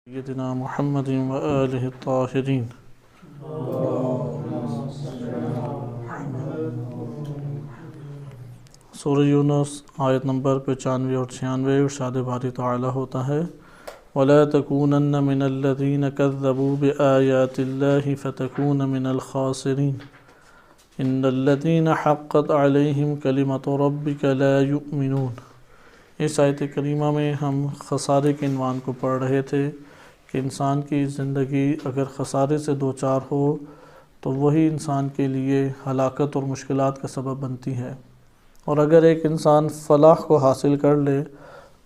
سیدنا محمد وآلہ الطاہرین۔ سورہ یونس آیت نمبر 95 اور 96 ارشاد باری تعالی ہوتا ہے وَلَا تَكُونَنَّ مِنَ الَّذِينَ كَذَّبُوا بِآيَاتِ اللَّهِ فَتَكُونَ مِنَ الْخَاسِرِينَ إِنَّ الَّذِينَ حَقَّتْ عَلَيْهِمْ كَلِمَةُ رَبِّكَ لَا يُؤْمِنُونَ۔ اس آیت کریمہ میں ہم خسارے کے عنوان کو پڑھ رہے تھے کہ انسان کی زندگی اگر خسارے سے دوچار ہو تو وہی انسان کے لیے ہلاکت اور مشکلات کا سبب بنتی ہے، اور اگر ایک انسان فلاح کو حاصل کر لے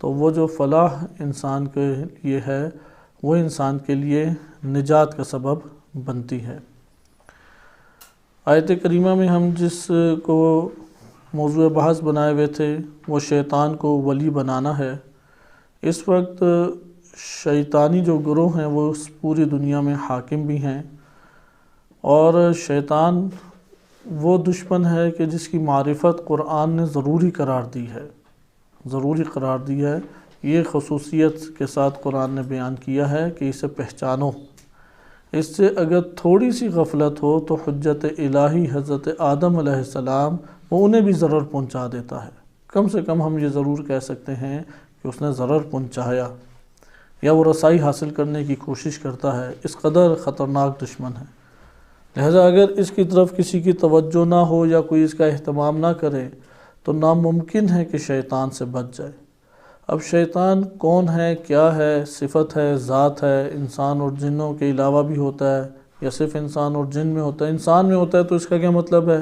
تو وہ جو فلاح انسان کے لیے ہے وہ انسان کے لیے نجات کا سبب بنتی ہے۔ آیت کریمہ میں ہم جس کو موضوع بحث بنائے ہوئے تھے وہ شیطان کو ولی بنانا ہے۔ اس وقت شیطانی جو گروہ ہیں وہ اس پوری دنیا میں حاکم بھی ہیں، اور شیطان وہ دشمن ہے کہ جس کی معرفت قرآن نے ضروری قرار دی ہے۔ یہ خصوصیت کے ساتھ قرآن نے بیان کیا ہے کہ اسے پہچانو، اس سے اگر تھوڑی سی غفلت ہو تو حجت الہی حضرت آدم علیہ السلام وہ انہیں بھی ضرر پہنچا دیتا ہے۔ کم سے کم ہم یہ ضرور کہہ سکتے ہیں کہ اس نے ضرر پہنچایا یا وہ رسائی حاصل کرنے کی کوشش کرتا ہے، اس قدر خطرناک دشمن ہے۔ لہذا اگر اس کی طرف کسی کی توجہ نہ ہو یا کوئی اس کا اہتمام نہ کرے تو ناممکن ہے کہ شیطان سے بچ جائے۔ اب شیطان کون ہے، کیا ہے، صفت ہے، ذات ہے، انسان اور جنوں کے علاوہ بھی ہوتا ہے یا صرف انسان اور جن میں ہوتا ہے؟ انسان میں ہوتا ہے تو اس کا کیا مطلب ہے؟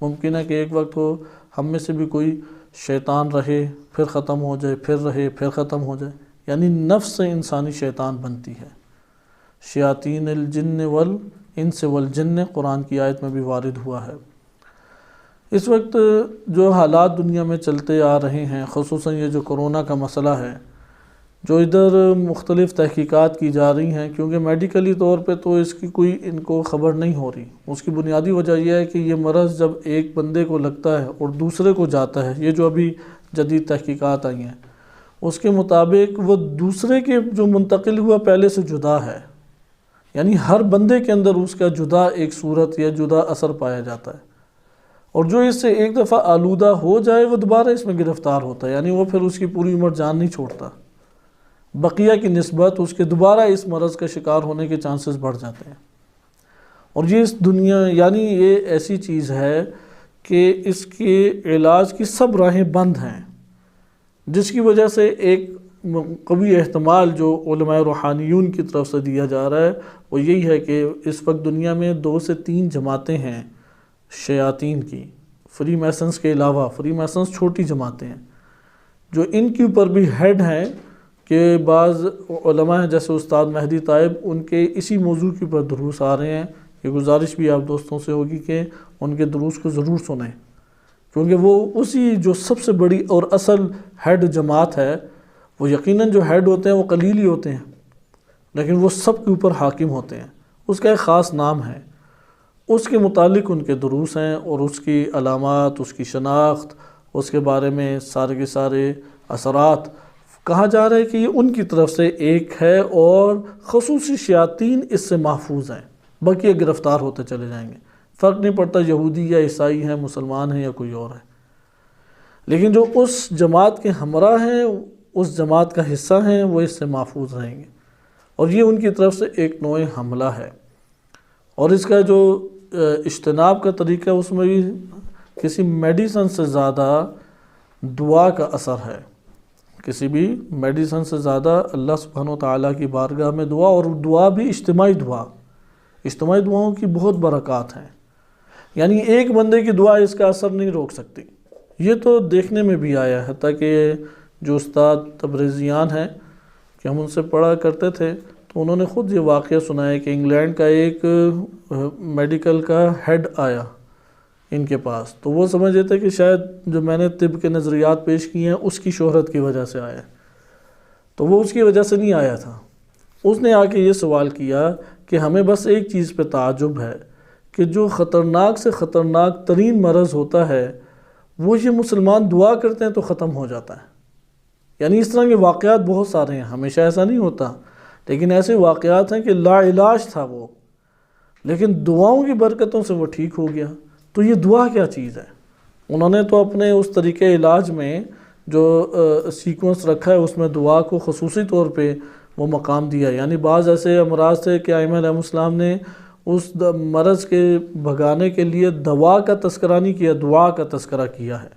ممکن ہے کہ ایک وقت ہو ہم میں سے بھی کوئی شیطان رہے پھر ختم ہو جائے، پھر رہے پھر ختم ہو جائے، یعنی نفس سے انسانی شیطان بنتی ہے۔ شیاطین الجن والانس والجن قرآن کی آیت میں بھی وارد ہوا ہے۔ اس وقت جو حالات دنیا میں چلتے آ رہے ہیں، خصوصاً یہ جو کرونا کا مسئلہ ہے، جو ادھر مختلف تحقیقات کی جا رہی ہیں، کیونکہ میڈیکلی طور پہ تو اس کی کوئی ان کو خبر نہیں ہو رہی۔ اس کی بنیادی وجہ یہ ہے کہ یہ مرض جب ایک بندے کو لگتا ہے اور دوسرے کو جاتا ہے، یہ جو ابھی جدید تحقیقات آئی ہیں اس کے مطابق وہ دوسرے کے جو منتقل ہوا پہلے سے جدا ہے، یعنی ہر بندے کے اندر اس کا جدا ایک صورت یا جدا اثر پایا جاتا ہے، اور جو اس سے ایک دفعہ آلودہ ہو جائے وہ دوبارہ اس میں گرفتار ہوتا ہے، یعنی وہ پھر اس کی پوری عمر جان نہیں چھوڑتا، بقیہ کی نسبت اس کے دوبارہ اس مرض کا شکار ہونے کے چانسز بڑھ جاتے ہیں۔ اور یہ اس دنیا یعنی یہ ایسی چیز ہے کہ اس کے علاج کی سب راہیں بند ہیں، جس کی وجہ سے ایک قوی احتمال جو علماء روحانیون کی طرف سے دیا جا رہا ہے وہ یہی ہے کہ اس وقت دنیا میں 2 سے 3 جماعتیں ہیں شیاطین کی، فری میسنز کے علاوہ۔ فری میسنز چھوٹی جماعتیں ہیں جو ان کے اوپر بھی ہیڈ ہیں کہ بعض علماء ہیں جیسے استاد مہدی طائب، ان کے اسی موضوع کے اوپر دروس آ رہے ہیں۔ یہ گزارش بھی آپ دوستوں سے ہوگی کہ ان کے دروس کو ضرور سنیں، کیونکہ وہ اسی جو سب سے بڑی اور اصل ہیڈ جماعت ہے، وہ یقیناً جو ہیڈ ہوتے ہیں وہ قلیل ہی ہوتے ہیں لیکن وہ سب کے اوپر حاکم ہوتے ہیں، اس کا ایک خاص نام ہے، اس کے متعلق ان کے دروس ہیں، اور اس کی علامات، اس کی شناخت، اس کے بارے میں سارے کے سارے اثرات کہا جا رہا ہے کہ یہ ان کی طرف سے ایک ہے، اور خصوصی شیاطین اس سے محفوظ ہیں، باقی گرفتار ہوتے چلے جائیں گے، فرق نہیں پڑتا یہودی یا عیسائی ہیں، مسلمان ہیں یا کوئی اور ہے، لیکن جو اس جماعت کے ہمراہ ہیں، اس جماعت کا حصہ ہیں، وہ اس سے محفوظ رہیں گے، اور یہ ان کی طرف سے ایک نوع حملہ ہے۔ اور اس کا جو اجتناب کا طریقہ اس میں بھی کسی میڈیسن سے زیادہ دعا کا اثر ہے، کسی بھی میڈیسن سے زیادہ اللہ سبحانہ و تعالیٰ کی بارگاہ میں دعا، اور دعا بھی اجتماعی دعاؤں کی بہت برکات ہیں، یعنی ایک بندے کی دعا اس کا اثر نہیں روک سکتی۔ یہ تو دیکھنے میں بھی آیا ہے، حتیٰ کہ جو استاد تبریزیان ہیں کہ ہم ان سے پڑھا کرتے تھے تو انہوں نے خود یہ واقعہ سنایا کہ انگلینڈ کا ایک میڈیکل کا ہیڈ آیا ان کے پاس، تو وہ سمجھ رہے تھے کہ شاید جو میں نے طب کے نظریات پیش کیے ہیں اس کی شہرت کی وجہ سے آیا، تو وہ اس کی وجہ سے نہیں آیا تھا۔ اس نے آ کے یہ سوال کیا کہ ہمیں بس ایک چیز پہ تعجب ہے کہ جو خطرناک سے خطرناک ترین مرض ہوتا ہے وہ یہ مسلمان دعا کرتے ہیں تو ختم ہو جاتا ہے۔ یعنی اس طرح کے واقعات بہت سارے ہیں، ہمیشہ ایسا نہیں ہوتا، لیکن ایسے واقعات ہیں کہ لا علاج تھا وہ، لیکن دعاؤں کی برکتوں سے وہ ٹھیک ہو گیا۔ تو یہ دعا کیا چیز ہے؟ انہوں نے تو اپنے اس طریقے علاج میں جو سیکوینس رکھا ہے اس میں دعا کو خصوصی طور پہ وہ مقام دیا ہے۔ یعنی بعض ایسے امراض تھے کہ ائمہ علیہ السلام نے اس مرض کے بھگانے کے لیے دوا کا تذکرہ نہیں کیا، دعا کا تذکرہ کیا ہے۔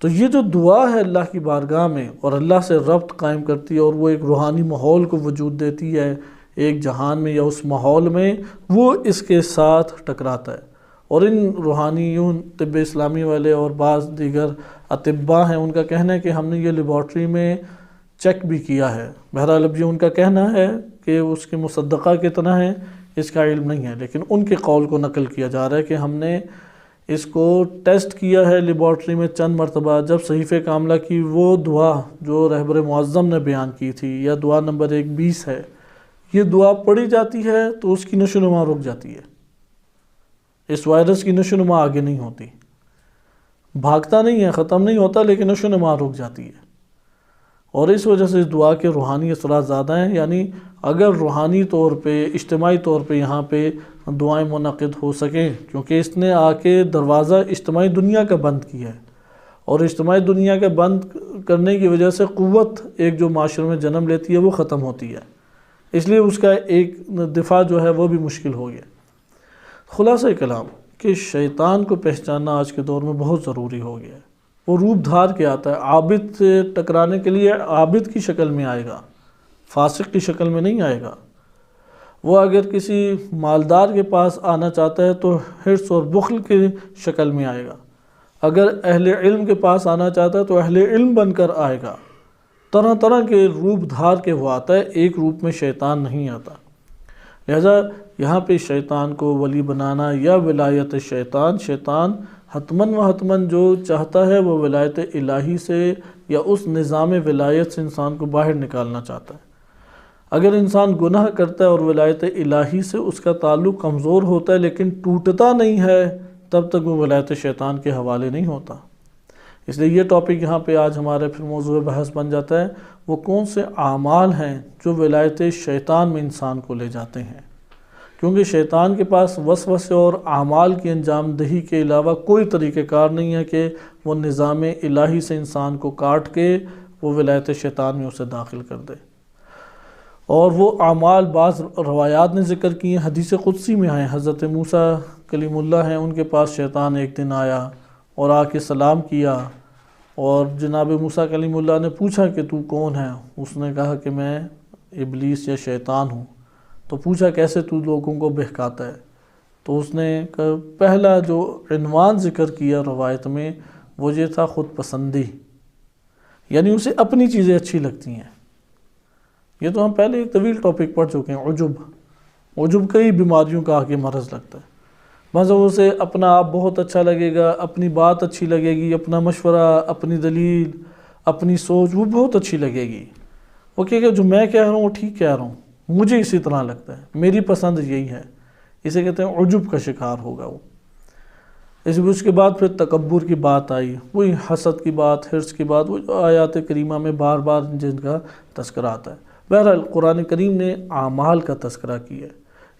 تو یہ جو دعا ہے اللہ کی بارگاہ میں اور اللہ سے ربط قائم کرتی ہے، اور وہ ایک روحانی ماحول کو وجود دیتی ہے ایک جہان میں یا اس ماحول میں، وہ اس کے ساتھ ٹکراتا ہے۔ اور ان روحانیون طب اسلامی والے اور بعض دیگر اطباء ہیں، ان کا کہنا ہے کہ ہم نے یہ لیبارٹری میں چیک بھی کیا ہے۔ بہرحال اب یہ ان کا کہنا ہے کہ اس کے مصدقہ کتنا ہے اس کا علم نہیں ہے، لیکن ان کے قول کو نقل کیا جا رہا ہے کہ ہم نے اس کو ٹیسٹ کیا ہے لیبارٹری میں چند مرتبہ۔ جب صحیفہ کاملہ کی وہ دعا جو رہبر معظم نے بیان کی تھی، یا دعا نمبر 120 ہے، یہ دعا پڑھی جاتی ہے تو اس کی نشو و نما رک جاتی ہے، اس وائرس کی نشو و نما آگے نہیں ہوتی، بھاگتا نہیں ہے، ختم نہیں ہوتا، لیکن نشو و نما رک جاتی ہے۔ اور اس وجہ سے اس دعا کے روحانی اثرات زیادہ ہیں۔ یعنی اگر روحانی طور پہ، اجتماعی طور پہ یہاں پہ دعائیں منعقد ہو سکیں، کیونکہ اس نے آ کے دروازہ اجتماعی دنیا کا بند کیا ہے، اور اجتماعی دنیا کا بند کرنے کی وجہ سے قوت ایک جو معاشرے میں جنم لیتی ہے وہ ختم ہوتی ہے، اس لیے اس کا ایک دفاع جو ہے وہ بھی مشکل ہو گیا۔ خلاصہ کلام کہ شیطان کو پہچاننا آج کے دور میں بہت ضروری ہو گیا ہے۔ وہ روپ دھار کے آتا ہے، عابد سے ٹکرانے کے لیے عابد کی شکل میں آئے گا، فاسق کی شکل میں نہیں آئے گا۔ وہ اگر کسی مالدار کے پاس آنا چاہتا ہے تو حرص اور بخل کی شکل میں آئے گا، اگر اہل علم کے پاس آنا چاہتا ہے تو اہل علم بن کر آئے گا۔ طرح طرح کے روپ دھار کے وہ آتا ہے، ایک روپ میں شیطان نہیں آتا۔ لہذا یہاں پہ شیطان کو ولی بنانا یا ولایت شیطان، شیطان حتماً و حتماً جو چاہتا ہے وہ ولایت الہی سے یا اس نظام ولایت سے انسان کو باہر نکالنا چاہتا ہے۔ اگر انسان گناہ کرتا ہے اور ولایت الہی سے اس کا تعلق کمزور ہوتا ہے لیکن ٹوٹتا نہیں ہے، تب تک وہ ولایت شیطان کے حوالے نہیں ہوتا۔ اس لیے یہ ٹاپک یہاں پہ آج ہمارے پھر موضوع بحث بن جاتا ہے، وہ کون سے اعمال ہیں جو ولایت شیطان میں انسان کو لے جاتے ہیں، کیونکہ شیطان کے پاس وسوسے اور اعمال کی انجام دہی کے علاوہ کوئی طریقہ کار نہیں ہے کہ وہ نظام الہی سے انسان کو کاٹ کے وہ ولایت شیطان میں اسے داخل کر دے۔ اور وہ اعمال بعض روایات نے ذکر کی ہیں، حدیث قدسی میں آئے، حضرت موسیٰ کلیم اللہ ہیں، ان کے پاس شیطان ایک دن آیا اور آ کے سلام کیا، اور جناب موسیٰ کلیم اللہ نے پوچھا کہ تو کون ہے؟ اس نے کہا کہ میں ابلیس یا شیطان ہوں۔ تو پوچھا کیسے تو لوگوں کو بہکاتا ہے؟ تو اس نے پہلا جو عنوان ذکر کیا روایت میں وہ یہ تھا خود پسندی، یعنی اسے اپنی چیزیں اچھی لگتی ہیں۔ یہ تو ہم پہلے ایک طویل ٹاپک پڑھ چکے ہیں، عجب کئی بیماریوں کا آگے مرض لگتا ہے۔ مطلب اسے اپنا آپ بہت اچھا لگے گا، اپنی بات اچھی لگے گی، اپنا مشورہ، اپنی دلیل، اپنی سوچ وہ بہت اچھی لگے گی۔ وہ کہے گا جو میں کہہ رہا ہوں وہ ٹھیک کہہ رہا ہوں، مجھے اسی طرح لگتا ہے، میری پسند یہی ہے۔ اسے کہتے ہیں عجب کا شکار ہوگا وہ۔ اس کے بعد پھر تکبر کی بات آئی، وہی حسد کی بات، حرص کی بات، وہ جو آیات کریمہ میں بار بار جن کا تذکرہ آتا ہے۔ بہرحال قرآن کریم نے اعمال کا تذکرہ کیا ہے۔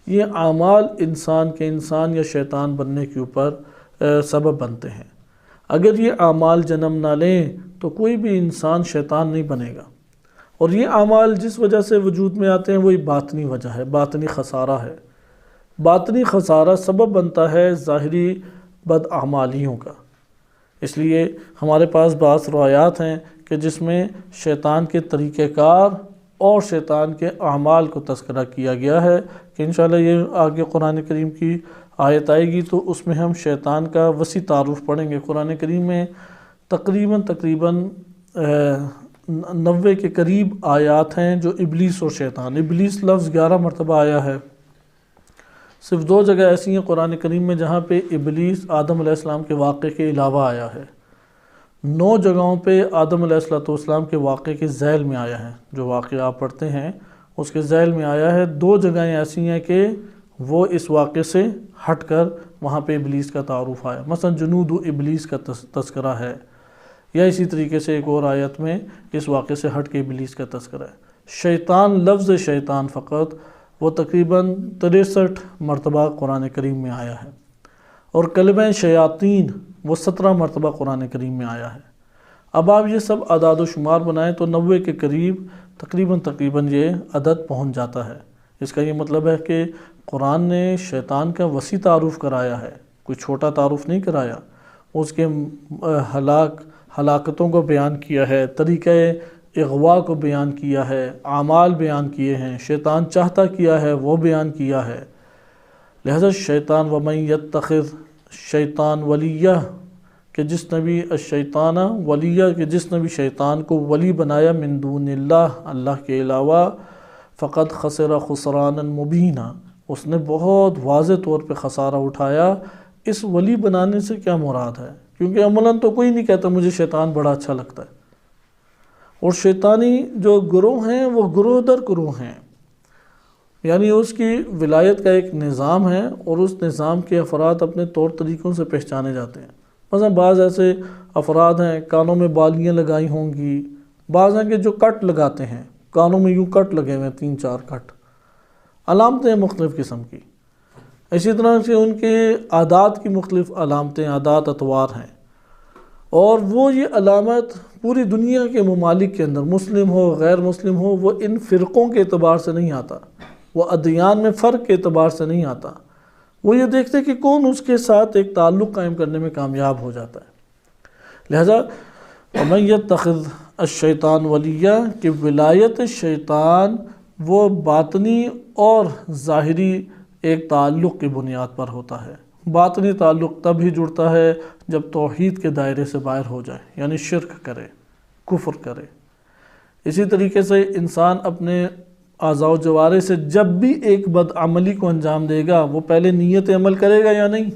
یہ اعمال انسان کے انسان یا شیطان بننے کے اوپر سبب بنتے ہیں۔ اگر یہ اعمال جنم نہ لیں تو کوئی بھی انسان شیطان نہیں بنے گا۔ اور یہ اعمال جس وجہ سے وجود میں آتے ہیں وہی باطنی وجہ ہے، باطنی خسارہ ہے۔ باطنی خسارہ سبب بنتا ہے ظاہری بدعمالیوں کا۔ اس لیے ہمارے پاس بعض روایات ہیں کہ جس میں شیطان کے طریقہ کار اور شیطان کے اعمال کو تذکرہ کیا گیا ہے، کہ انشاءاللہ یہ آگے قرآن کریم کی آیت آئے گی تو اس میں ہم شیطان کا وسیع تعارف پڑھیں گے۔ قرآن کریم میں تقریباً 90 کے قریب آیات ہیں جو ابلیس اور شیطان، ابلیس لفظ 11 مرتبہ آیا ہے۔ صرف 2 جگہ ایسی ہیں قرآن کریم میں جہاں پہ ابلیس آدم علیہ السلام کے واقعے کے علاوہ آیا ہے۔ 9 جگہوں پہ آدم علیہ السلام کے واقعے کے ذیل میں آیا ہے، جو واقعہ آپ پڑھتے ہیں اس کے ذیل میں آیا ہے۔ 2 جگہیں ایسی ہیں کہ وہ اس واقعے سے ہٹ کر وہاں پہ ابلیس کا تعارف آیا، مثلا جنود ابلیس کا تذکرہ ہے، یا اسی طریقے سے ایک اور آیت میں اس واقعے سے ہٹ کے ابلیس کا تذکرہ ہے۔ شیطان، لفظ شیطان فقط وہ تقریباً 63 مرتبہ قرآن کریم میں آیا ہے، اور کلمہ شیاطین وہ 17 مرتبہ قرآن کریم میں آیا ہے۔ اب آپ یہ سب اعداد و شمار بنائیں تو 90 کے قریب تقریباً یہ عدد پہنچ جاتا ہے۔ اس کا یہ مطلب ہے کہ قرآن نے شیطان کا وسیع تعارف کرایا ہے، کوئی چھوٹا تعارف نہیں کرایا، اس کے ہلاکتوں کو بیان کیا ہے، طریقہ اغوا کو بیان کیا ہے، اعمال بیان کیے ہیں، شیطان چاہتا کیا ہے وہ بیان کیا ہے۔ لہذا شیطان وَمَن يَتَّخِذْ شیطان ولیہ کہ جس نے بھی الشیطان ولیہ کہ جس نے بھی شیطان کو ولی بنایا من دون اللہ، اللہ کے علاوہ، فقد خسر خسرانا مبینا، اس نے بہت واضح طور پہ خسارہ اٹھایا۔ اس ولی بنانے سے کیا مراد ہے؟ کیونکہ عملاً تو کوئی نہیں کہتا مجھے شیطان بڑا اچھا لگتا ہے، اور شیطانی جو گروہ ہیں وہ گروہ در گروہ ہیں، یعنی اس کی ولایت کا ایک نظام ہے، اور اس نظام کے افراد اپنے طور طریقوں سے پہچانے جاتے ہیں۔ مثلا بعض ایسے افراد ہیں کانوں میں بالیاں لگائی ہوں گی، بعض ہیں کہ جو کٹ لگاتے ہیں، کانوں میں یوں کٹ لگے ہوئے ہیں 3-4 کٹ، علامتیں مختلف قسم کی۔ اسی طرح سے ان کے عادات کی مختلف علامتیں، عادات، اطوار ہیں، اور وہ یہ علامت پوری دنیا کے ممالک کے اندر، مسلم ہو غیر مسلم ہو، وہ ان فرقوں کے اعتبار سے نہیں آتا، وہ ادیان میں فرق کے اعتبار سے نہیں آتا، وہ یہ دیکھتے کہ کون اس کے ساتھ ایک تعلق قائم کرنے میں کامیاب ہو جاتا ہے۔ لہذا وَمَن يَتَّخِذْ الشیطان ولیہ کہ ولایت شیطان وہ باطنی اور ظاہری ایک تعلق کی بنیاد پر ہوتا ہے۔ باطنی تعلق تب ہی جڑتا ہے جب توحید کے دائرے سے باہر ہو جائے، یعنی شرک کرے، کفر کرے۔ اسی طریقے سے انسان اپنے اعضاء و جوارح سے جب بھی ایک بد عملی کو انجام دے گا، وہ پہلے نیت عمل کرے گا یا نہیں؟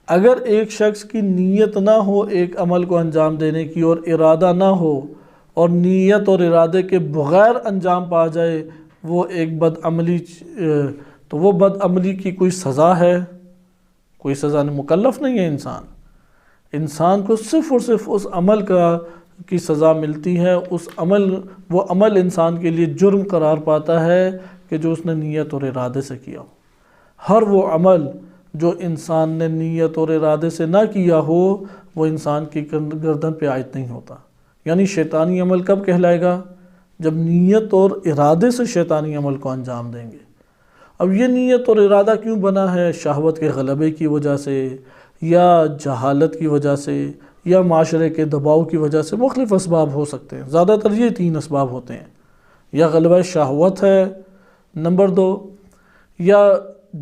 اگر ایک شخص کی نیت نہ ہو ایک عمل کو انجام دینے کی، اور ارادہ نہ ہو، اور نیت اور ارادے کے بغیر انجام پا جائے وہ ایک بد عملی، تو وہ بد عملی کی کوئی سزا ہے؟ کوئی سزا نہیں، مکلف نہیں ہے انسان کو صرف اور صرف اس عمل کی سزا ملتی ہے، وہ عمل انسان کے لیے جرم قرار پاتا ہے کہ جو اس نے نیت اور ارادے سے کیا ہو۔ ہر وہ عمل جو انسان نے نیت اور ارادے سے نہ کیا ہو وہ انسان کی گردن پہ عائد نہیں ہوتا۔ یعنی شیطانی عمل کب کہلائے گا؟ جب نیت اور ارادے سے شیطانی عمل کو انجام دیں گے۔ اب یہ نیت اور ارادہ کیوں بنا ہے؟ شہوت کے غلبے کی وجہ سے، یا جہالت کی وجہ سے، یا معاشرے کے دباؤ کی وجہ سے، مختلف اسباب ہو سکتے ہیں، زیادہ تر یہ 3 اسباب ہوتے ہیں۔ یا غلبہ شہوت ہے، نمبر 2، یا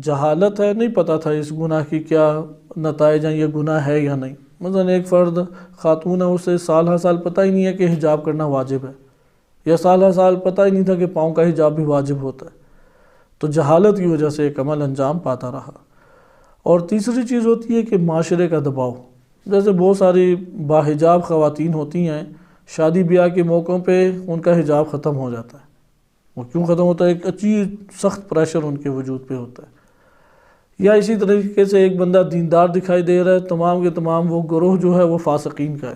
جہالت ہے، نہیں پتہ تھا اس گناہ کی کیا نتائج ہیں، یہ گناہ ہے یا نہیں۔ مثلا ایک فرد خاتون ہے، اسے سال ہر سال پتہ ہی نہیں ہے کہ حجاب کرنا واجب ہے، یا سال ہر سال پتہ ہی نہیں تھا کہ پاؤں کا حجاب بھی واجب ہوتا ہے، تو جہالت کی وجہ سے ایک عمل انجام پاتا رہا۔ اور تیسری چیز ہوتی ہے کہ معاشرے کا دباؤ، جیسے بہت ساری باحجاب خواتین ہوتی ہیں، شادی بیاہ کے موقعوں پہ ان کا حجاب ختم ہو جاتا ہے۔ وہ کیوں ختم ہوتا ہے؟ ایک عجیب سخت پریشر ان کے وجود پہ ہوتا ہے۔ یا اسی طریقے سے ایک بندہ دیندار دکھائی دے رہا ہے، تمام کے تمام وہ گروہ جو ہے وہ فاسقین کا ہے،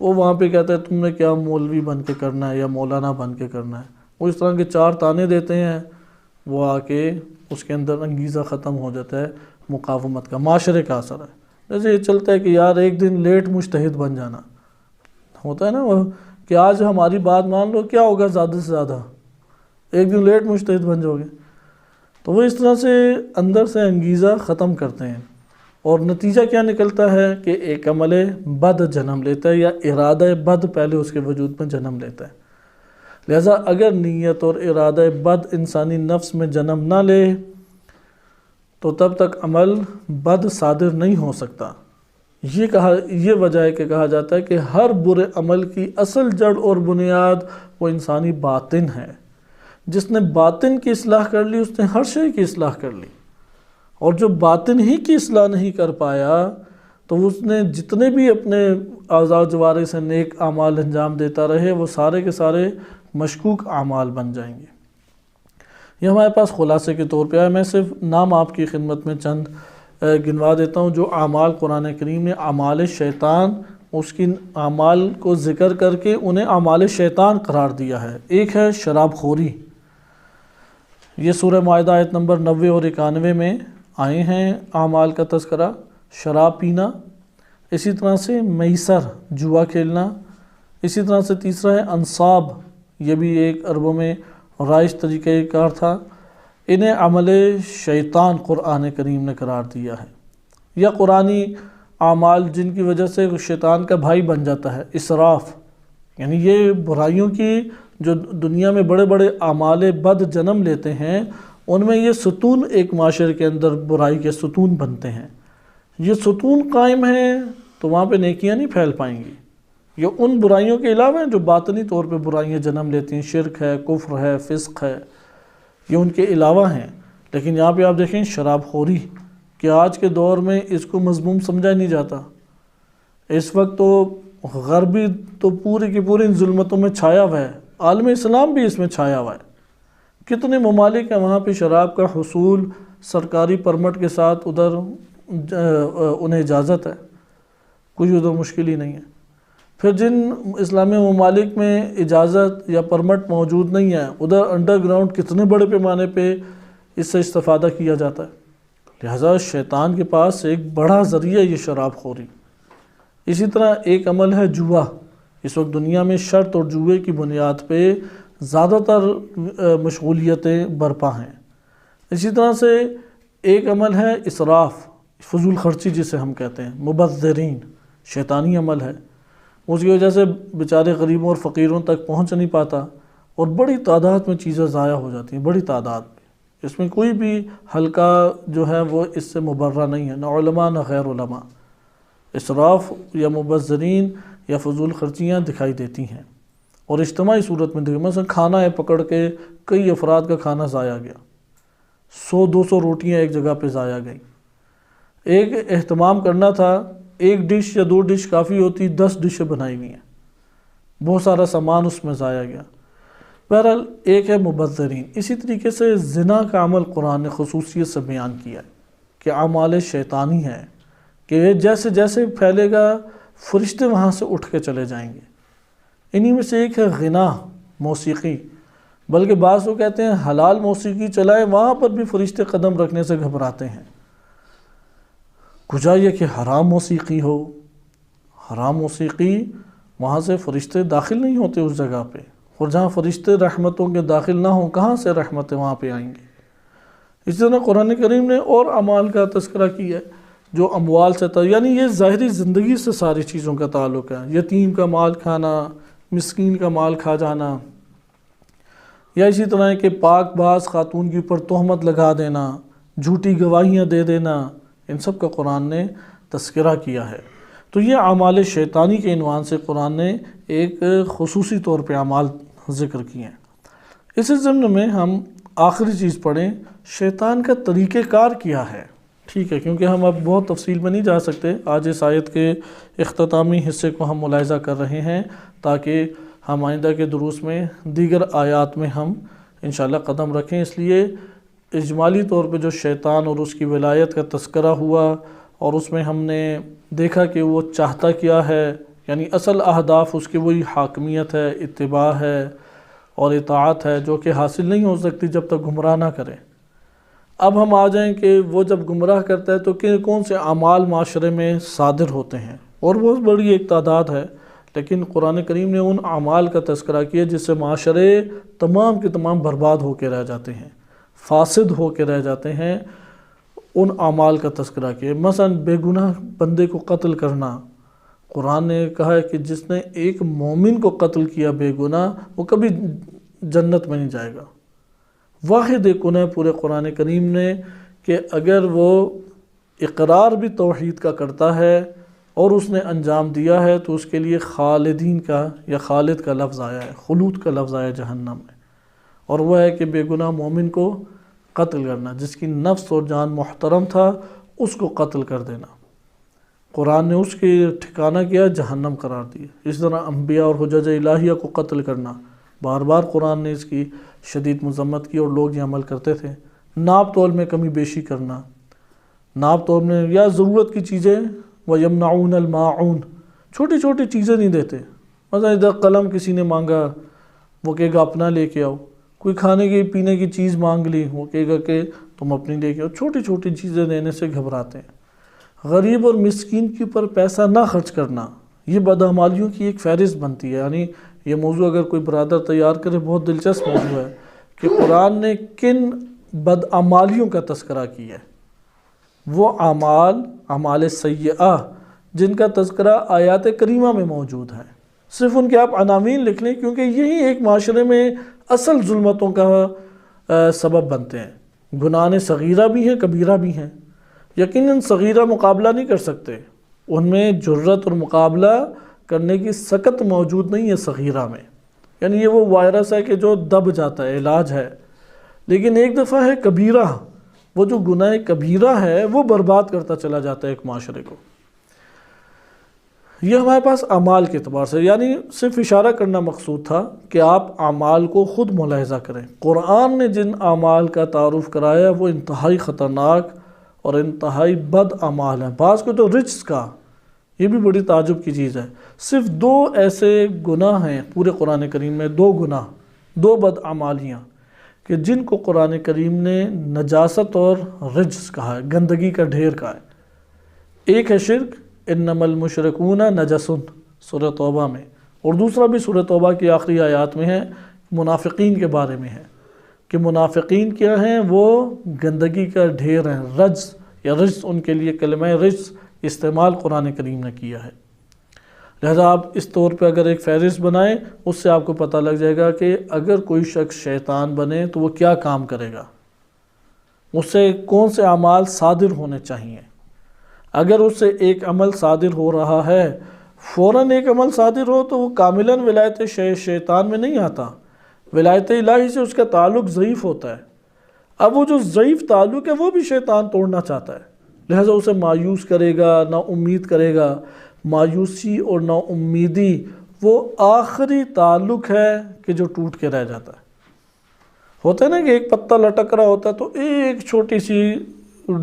وہ وہاں پہ کہتا ہے تم نے کیا مولوی بن کے کرنا ہے یا مولانا بن کے کرنا ہے، وہ اس طرح کے 4 تانے دیتے ہیں، وہ آ کے اس کے اندر انگیزہ ختم ہو جاتا ہے مقاومت کا۔ معاشرے کا اثر ہے، جیسے یہ چلتا ہے کہ یار ایک دن لیٹ مجتہد بن جانا ہوتا ہے نا، وہ کہ آج ہماری بات مان لو، کیا ہوگا زیادہ سے زیادہ ایک دن لیٹ مجتہد بن جاؤ گے، تو وہ اس طرح سے اندر سے انگیزہ ختم کرتے ہیں، اور نتیجہ کیا نکلتا ہے کہ ایک عمل بد جنم لیتا ہے، یا ارادہ بد پہلے اس کے وجود میں جنم لیتا ہے۔ لہذا اگر نیت اور ارادہ بد انسانی نفس میں جنم نہ لے تو تب تک عمل بد صادر نہیں ہو سکتا۔ یہ وجہ ہے کہ کہا جاتا ہے کہ ہر برے عمل کی اصل جڑ اور بنیاد وہ انسانی باطن ہے۔ جس نے باطن کی اصلاح کر لی اس نے ہر شے کی اصلاح کر لی، اور جو باطن ہی کی اصلاح نہیں کر پایا تو اس نے جتنے بھی اپنے اعضاء و جوارح سے نیک اعمال انجام دیتا رہے وہ سارے کے سارے مشکوک اعمال بن جائیں گے۔ یہ ہمارے پاس خلاصے کے طور پہ ہے، میں صرف نام آپ کی خدمت میں چند گنوا دیتا ہوں جو اعمال قرآن کریم نے اعمال شیطان اس کی اعمال کو ذکر کر کے انہیں اعمال شیطان قرار دیا ہے۔ ایک ہے شراب خوری، یہ سورہ مائدہ آیت نمبر 90 اور 91 میں آئے ہیں اعمال کا تذکرہ، شراب پینا، اسی طرح سے میسر جوا کھیلنا، اسی طرح سے تیسرا ہے انصاب، یہ بھی ایک عربوں میں رائج طریقہ کار تھا، انہیں عمل شیطان قرآن کریم نے قرار دیا ہے۔ یا قرآنی اعمال جن کی وجہ سے شیطان کا بھائی بن جاتا ہے، اسراف، یعنی یہ برائیوں کی جو دنیا میں بڑے بڑے اعمال بد جنم لیتے ہیں، ان میں یہ ستون ایک معاشرے کے اندر برائی کے ستون بنتے ہیں۔ یہ ستون قائم ہیں تو وہاں پہ نیکیاں نہیں پھیل پائیں گی۔ یہ ان برائیوں کے علاوہ ہیں جو باطنی طور پہ برائیاں جنم لیتی ہیں، شرک ہے، کفر ہے، فسق ہے، یہ ان کے علاوہ ہیں۔ لیکن یہاں پہ آپ دیکھیں شراب خوری، کہ آج کے دور میں اس کو مذموم سمجھا نہیں جاتا۔ اس وقت تو غربی تو پوری کی پوری ان ظلمتوں میں چھایا ہوا ہے، عالم اسلام بھی اس میں چھایا ہوا ہے۔ کتنے ممالک ہیں وہاں پہ شراب کا حصول سرکاری پرمٹ کے ساتھ ادھر انہیں اجازت ہے، کوئی ادھر مشکل ہی نہیں ہے۔ پھر جن اسلامی ممالک میں اجازت یا پرمٹ موجود نہیں ہے، ادھر انڈر گراؤنڈ کتنے بڑے پیمانے پہ اس سے استفادہ کیا جاتا ہے۔ لہذا شیطان کے پاس ایک بڑا ذریعہ یہ شراب خوری۔ اسی طرح ایک عمل ہے جوا، اس وقت دنیا میں شرط اور جوے کی بنیاد پہ زیادہ تر مشغولیتیں برپا ہیں۔ اسی طرح سے ایک عمل ہے اسراف، فضول خرچی جسے ہم کہتے ہیں، مبذرین، شیطانی عمل ہے۔ اس کی وجہ سے بیچارے غریبوں اور فقیروں تک پہنچ نہیں پاتا اور بڑی تعداد میں چیزیں ضائع ہو جاتی ہیں، بڑی تعداد میں۔ اس میں کوئی بھی ہلکا جو ہے وہ اس سے مبرہ نہیں ہے، نہ علماء نہ غیر علماء۔ اسراف یا مبذرین یا فضول خرچیاں دکھائی دیتی ہیں، اور اجتماعی صورت میں دیکھیں، مثلا کھانا ہے پکڑ کے کئی افراد کا کھانا ضائع گیا، 100-200 روٹیاں ایک جگہ پہ ضائع گئیں۔ ایک اہتمام کرنا تھا، ایک ڈش یا 2 ڈش کافی ہوتی، 10 ڈشیں بنائی ہوئی ہیں، بہت سارا سامان اس میں ضائع گیا۔ بہرحال ایک ہے مبذرین۔ اسی طریقے سے زنا کا عمل قرآن نے خصوصیت سے بیان کیا ہے کہ اعمال شیطانی ہے، کہ جیسے جیسے پھیلے گا فرشتے وہاں سے اٹھ کے چلے جائیں گے۔ انہی میں سے ایک ہے غنا، موسیقی، بلکہ بعض وہ کہتے ہیں حلال موسیقی چلائیں وہاں پر بھی فرشتے قدم رکھنے سے گھبراتے ہیں۔ کجا یہ کہ حرام موسیقی ہو، حرام موسیقی وہاں سے فرشتے داخل نہیں ہوتے اس جگہ پہ، اور جہاں فرشتے رحمتوں کے داخل نہ ہوں کہاں سے رحمتیں وہاں پہ آئیں گے۔ اس طرح قرآن کریم نے اور اعمال کا تذکرہ کیا ہے جو اموال سے یعنی یہ ظاہری زندگی سے ساری چیزوں کا تعلق ہے، یتیم کا مال کھانا، مسکین کا مال کھا جانا، یا اسی طرح کہ پاک باز خاتون کے اوپر تہمت لگا دینا، جھوٹی گواہیاں دے دینا، ان سب کا قرآن نے تذکرہ کیا ہے۔ تو یہ اعمال شیطانی کے عنوان سے قرآن نے ایک خصوصی طور پہ اعمال ذکر کیے ہیں۔ اسی ضمن میں ہم آخری چیز پڑھیں، شیطان کا طریقہ کار کیا ہے، ٹھیک ہے، کیونکہ ہم اب بہت تفصیل میں نہیں جا سکتے۔ آج اس آیت کے اختتامی حصے کو ہم ملاحظہ کر رہے ہیں تاکہ ہم آئندہ کے دروس میں دیگر آیات میں ہم انشاءاللہ قدم رکھیں۔ اس لیے اجمالی طور پہ جو شیطان اور اس کی ولایت کا تذکرہ ہوا، اور اس میں ہم نے دیکھا کہ وہ چاہتا کیا ہے، یعنی اصل اہداف اس کی وہی حاکمیت ہے، اتباع ہے اور اطاعت ہے، جو کہ حاصل نہیں ہو سکتی جب تک گمراہ نہ کرے۔ اب ہم آ جائیں کہ وہ جب گمراہ کرتا ہے تو کون سے اعمال معاشرے میں صادر ہوتے ہیں، اور بہت بڑی ایک تعداد ہے، لیکن قرآن کریم نے ان اعمال کا تذکرہ کیا جس سے معاشرے تمام کے تمام برباد ہو کے رہ جاتے ہیں، فاسد ہو کے رہ جاتے ہیں۔ ان اعمال کا تذکرہ کیا، مثلا بے گناہ بندے کو قتل کرنا۔ قرآن نے کہا ہے کہ جس نے ایک مومن کو قتل کیا بے گناہ، وہ کبھی جنت میں نہیں جائے گا۔ واحد ایک گناہ پورے قرآن کریم نے کہ اگر وہ اقرار بھی توحید کا کرتا ہے اور اس نے انجام دیا ہے تو اس کے لیے خالدین کا یا خالد کا لفظ آیا ہے، خلود کا لفظ آیا جہنم میں، اور وہ ہے کہ بے گناہ مومن کو قتل کرنا، جس کی نفس اور جان محترم تھا اس کو قتل کر دینا۔ قرآن نے اس کے ٹھکانہ کیا جہنم قرار دیا۔ اس طرح انبیاء اور حجج الہیہ کو قتل کرنا، بار بار قرآن نے اس کی شدید مذمت کی، اور لوگ یہ عمل کرتے تھے۔ ناپ تول میں کمی بیشی کرنا، ناپ تول میں یا ضرورت کی چیزیں، وَيَمْنَعُونَ الْمَاعُونَ، چھوٹی چھوٹی چیزیں نہیں دیتے. مثلا ادھر قلم کسی نے مانگا، وہ کہے گا اپنا لے کے آؤ. کوئی کھانے کی پینے کی چیز مانگ لی، وہ کہے گا کہ تم اپنی لے کے آؤ. چھوٹی چھوٹی چیزیں دینے سے گھبراتے ہیں. غریب اور مسکین کے اوپر پیسہ نہ خرچ کرنا، یہ بدعمالیوں کی ایک فہرست بنتی ہے. یعنی یہ موضوع اگر کوئی برادر تیار کرے، بہت دلچسپ موضوع ہے کہ قرآن نے کن بدعمالیوں کا تذکرہ کیا ہے. وہ اعمال سیئہ جن کا تذکرہ آیات کریمہ میں موجود ہے. صرف ان کے آپ عناوین لکھ لیں، کیونکہ یہی ایک معاشرے میں اصل ظلمتوں کا سبب بنتے ہیں. گناہ صغیرہ بھی ہیں، کبیرہ بھی ہیں. یقیناً صغیرہ مقابلہ نہیں کر سکتے، ان میں جرت اور مقابلہ کرنے کی سکت موجود نہیں ہے صغیرہ میں. یعنی یہ وہ وائرس ہے کہ جو دب جاتا ہے، علاج ہے. لیکن ایک دفعہ ہے کبیرہ، وہ جو گناہ کبیرہ ہے وہ برباد کرتا چلا جاتا ہے ایک معاشرے کو. یہ ہمارے پاس اعمال کے اعتبار سے، یعنی صرف اشارہ کرنا مقصود تھا کہ آپ اعمال کو خود ملاحظہ کریں. قرآن نے جن اعمال کا تعارف کرایا وہ انتہائی خطرناک اور انتہائی بد اعمال ہیں. بعض کو تو رجس کا، یہ بھی بڑی تعجب کی چیز ہے. صرف 2 ایسے گناہ ہیں پورے قرآن کریم میں، 2 گناہ، 2 بدعمالیاں کہ جن کو قرآن کریم نے نجاست اور رجس کہا ہے، گندگی کا ڈھیر کہا ہے. ایک ہے شرک، انما المشرکون نجس، سورہ توبہ میں، اور دوسرا بھی سورہ توبہ کی آخری آیات میں ہے، منافقین کے بارے میں ہے کہ منافقین کیا ہیں، وہ گندگی کا ڈھیر ہیں. رجس یا رجس، ان کے لیے کلمہ رجس استعمال قرآن کریم نے کیا ہے. لہذا آپ اس طور پہ اگر ایک فہرست بنائیں، اس سے آپ کو پتہ لگ جائے گا کہ اگر کوئی شخص شیطان بنے تو وہ کیا کام کرے گا، اس سے کون سے اعمال صادر ہونے چاہیے. اگر اس سے ایک عمل صادر ہو رہا ہے، فوراً ایک عمل صادر ہو تو وہ کاملاً ولایت شیطان میں نہیں آتا، ولایت الہی سے اس کا تعلق ضعیف ہوتا ہے. اب وہ جو ضعیف تعلق ہے وہ بھی شیطان توڑنا چاہتا ہے، لہذا اسے مایوس کرے گا، نا امید کرے گا. مایوسی اور نا امیدی وہ آخری تعلق ہے کہ جو ٹوٹ کے رہ جاتا ہے. ہوتا ہے نا کہ ایک پتا لٹک رہا ہوتا ہے تو ایک چھوٹی سی